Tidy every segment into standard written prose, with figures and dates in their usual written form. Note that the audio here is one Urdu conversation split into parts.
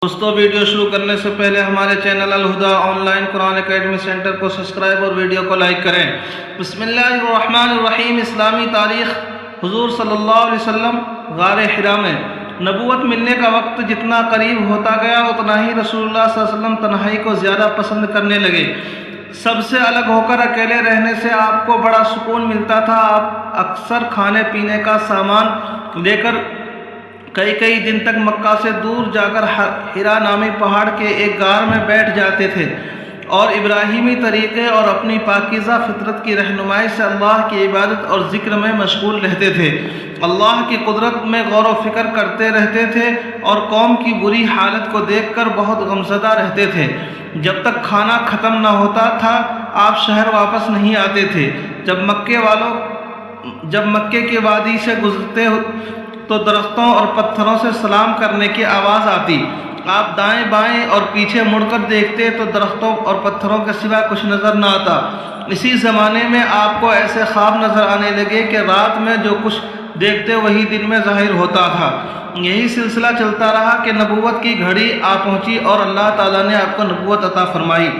دوستوں، ویڈیو شروع کرنے سے پہلے ہمارے channel Al Huda online Quran academy centre کو سبسکرائب اور ویڈیو کو لائک کریں۔ بسم اللہ الرحمن الرحیم۔ اسلامی تاریخ۔ حضور صلی اللہ علیہ وسلم غار حرا میں۔ نبوت ملنے کا وقت جتنا قریب ہوتا گیا اتنا ہی رسول اللہ صلی اللہ علیہ وسلم تنہائی کو زیادہ پسند کرنے لگے۔ سب سے الگ ہو کر اکیلے رہنے سے آپ کو بڑا سکون ملتا تھا۔ آپ اکثر کھانے پینے کا سامان لے کر کئی دن تک مکہ سے دور جا کر حرا نامی پہاڑ کے ایک غار میں بیٹھ جاتے تھے اور ابراہیمی طریقے اور اپنی پاکیزہ فطرت کی رہنمائی سے اللہ کی عبادت اور ذکر میں مشغول رہتے تھے۔ اللہ کی قدرت میں غور و فکر کرتے رہتے تھے اور قوم کی بری حالت کو دیکھ کر بہت غمزدہ رہتے تھے۔ جب تک کھانا ختم نہ ہوتا تھا آپ شہر واپس نہیں آتے تھے۔ جب مکے کی وادی سے گزرتے تو درختوں اور پتھروں سے سلام کرنے کی آواز آتی۔ آپ دائیں بائیں اور پیچھے مڑ کر دیکھتے تو درختوں اور پتھروں کے سوا کچھ نظر نہ آتا۔ اسی زمانے میں آپ کو ایسے خواب نظر آنے لگے کہ رات میں جو کچھ دیکھتے وہی دن میں ظاہر ہوتا تھا۔ یہی سلسلہ چلتا رہا کہ نبوت کی گھڑی آ پہنچی اور اللہ تعالیٰ نے آپ کو نبوت عطا فرمائی۔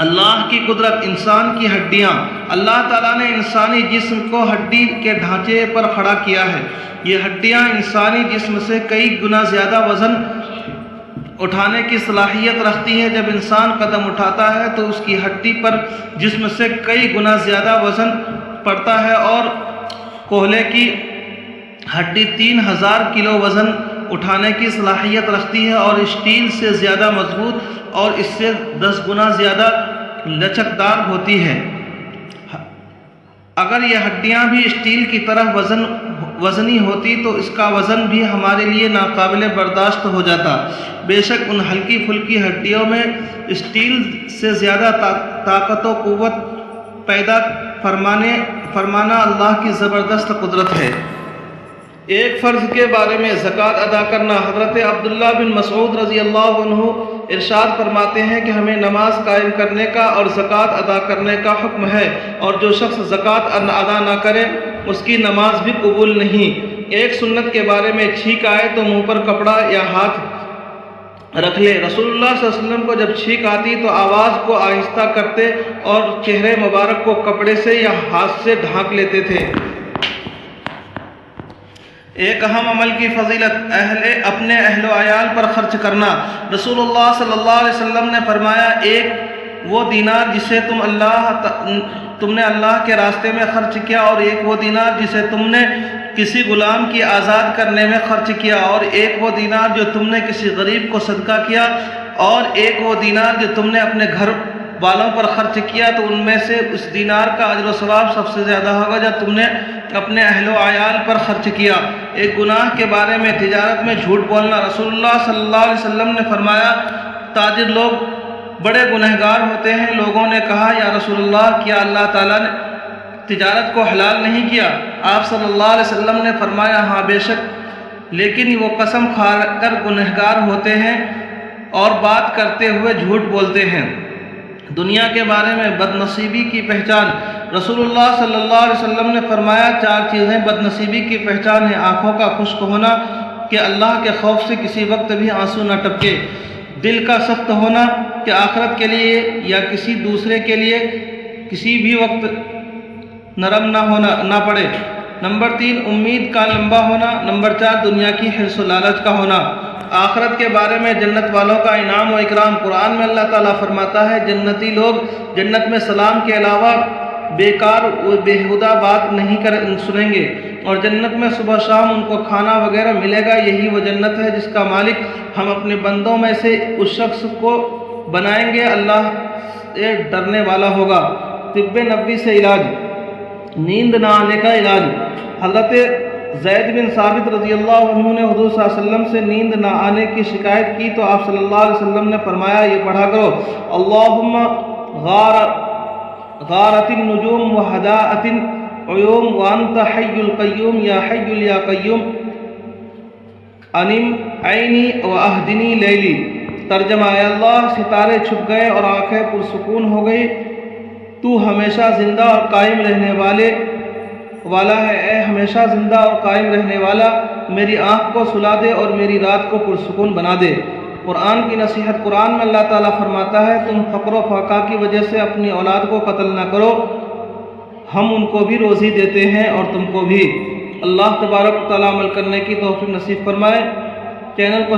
اللہ کی قدرت، انسان کی ہڈیاں۔ اللہ تعالیٰ نے انسانی جسم کو ہڈی کے ڈھانچے پر کھڑا کیا ہے۔ یہ ہڈیاں انسانی جسم سے کئی گنا زیادہ وزن اٹھانے کی صلاحیت رکھتی ہیں۔ جب انسان قدم اٹھاتا ہے تو اس کی ہڈی پر جسم سے کئی گنا زیادہ وزن پڑتا ہے، اور کوہلے کی ہڈی 3000 کلو وزن اٹھانے کی صلاحیت رکھتی ہے اور اسٹیل سے زیادہ مضبوط اور اس سے 10 گنا زیادہ لچکدار ہوتی ہے۔ اگر یہ ہڈیاں بھی اسٹیل کی طرح وزنی ہوتی تو اس کا وزن بھی ہمارے لیے ناقابل برداشت ہو جاتا۔ بے شک ان ہلکی پھلکی ہڈیوں میں اسٹیل سے زیادہ طاقت و قوت پیدا فرمانا اللہ کی زبردست قدرت ہے۔ ایک فرض کے بارے میں زکوٰۃ ادا کرنا۔ حضرت عبداللہ بن مسعود رضی اللہ عنہ ارشاد فرماتے ہیں کہ ہمیں نماز قائم کرنے کا اور زکوٰۃ ادا کرنے کا حکم ہے، اور جو شخص زکوٰۃ ادا نہ کرے اس کی نماز بھی قبول نہیں۔ ایک سنت کے بارے میں چھینک آئے تو منہ پر کپڑا یا ہاتھ رکھ لے۔ رسول اللہ صلی اللہ علیہ وسلم کو جب چھینک آتی تو آواز کو آہستہ کرتے اور چہرے مبارک کو کپڑے سے یا ہاتھ سے ڈھانک لیتے تھے۔ ایک اہم عمل کی فضیلت، اپنے اہل و عیال پر خرچ کرنا۔ رسول اللہ صلی اللہ علیہ وسلم نے فرمایا، ایک وہ دینار جسے تم نے اللہ کے راستے میں خرچ کیا، اور ایک وہ دینار جسے تم نے کسی غلام کی آزاد کرنے میں خرچ کیا، اور ایک وہ دینار جو تم نے کسی غریب کو صدقہ کیا، اور ایک وہ دینار جو تم نے اپنے گھر والوں پر خرچ کیا، تو ان میں سے اس دینار کا اجر و ثواب سب سے زیادہ ہوگا جو تم نے اپنے اہل و عیال پر خرچ کیا۔ ایک گناہ کے بارے میں تجارت میں جھوٹ بولنا۔ رسول اللہ صلی اللہ علیہ وسلم نے فرمایا، تاجر لوگ بڑے گنہگار ہوتے ہیں۔ لوگوں نے کہا، یا رسول اللہ، کیا اللہ تعالیٰ نے تجارت کو حلال نہیں کیا؟ آپ صلی اللہ علیہ وسلم نے فرمایا، ہاں بے شک، لیکن وہ قسم کھا کر گنہگار ہوتے ہیں اور بات کرتے ہوئے جھوٹ بولتے ہیں۔ دنیا کے بارے میں بد نصیبی کی پہچان۔ رسول اللہ صلی اللہ علیہ وسلم نے فرمایا، 4 چیزیں بد نصیبی کی پہچان ہیں: آنکھوں کا خشک ہونا کہ اللہ کے خوف سے کسی وقت بھی آنسو نہ ٹپکے، دل کا سخت ہونا کہ آخرت کے لیے یا کسی دوسرے کے لیے کسی بھی وقت نرم نہ پڑے، نمبر 3 امید کا لمبا ہونا، نمبر 4 دنیا کی حرص و لالچ کا ہونا۔ آخرت کے بارے میں جنت والوں کا انعام و اکرام۔ قرآن میں اللہ تعالیٰ فرماتا ہے، جنتی لوگ جنت میں سلام کے علاوہ بیکار و بیہودہ بات نہیں سنیں گے، اور جنت میں صبح شام ان کو کھانا وغیرہ ملے گا۔ یہی وہ جنت ہے جس کا مالک ہم اپنے بندوں میں سے اس شخص کو بنائیں گے اللہ سے ڈرنے والا ہوگا۔ طب نبوی سے علاج، نیند نہ آنے کا علاج۔ حضرت زید بن ثابت رضی اللہ عنہ نے حضور صلی اللہ علیہ وسلم سے نیند نہ آنے کی شکایت کی تو آپ صلی اللہ علیہ وسلم نے فرمایا، یہ پڑھا کرو، اللہم غارت النجوم وہداءت العیوم وانت حی القیوم یا حی یا قیوم انم عینی واہدنی لیلی۔ ترجمہ، اے اللہ، ستارے چھپ گئے اور آنکھیں پرسکون ہو گئی، تو ہمیشہ زندہ اور قائم رہنے والا ہے۔ اے ہمیشہ زندہ اور قائم رہنے والا، میری آنکھ کو سلا دے اور میری رات کو پرسکون بنا دے۔ قرآن کی نصیحت قرآن میں اللہ تعالیٰ فرماتا ہے تم فقر و فاقہ کی وجہ سے اپنی اولاد کو قتل نہ کرو، ہم ان کو بھی روزی دیتے ہیں اور تم کو بھی۔ اللہ تبارک و تعالیٰ عمل کرنے کی توفیق نصیب فرمائے۔ چینل کو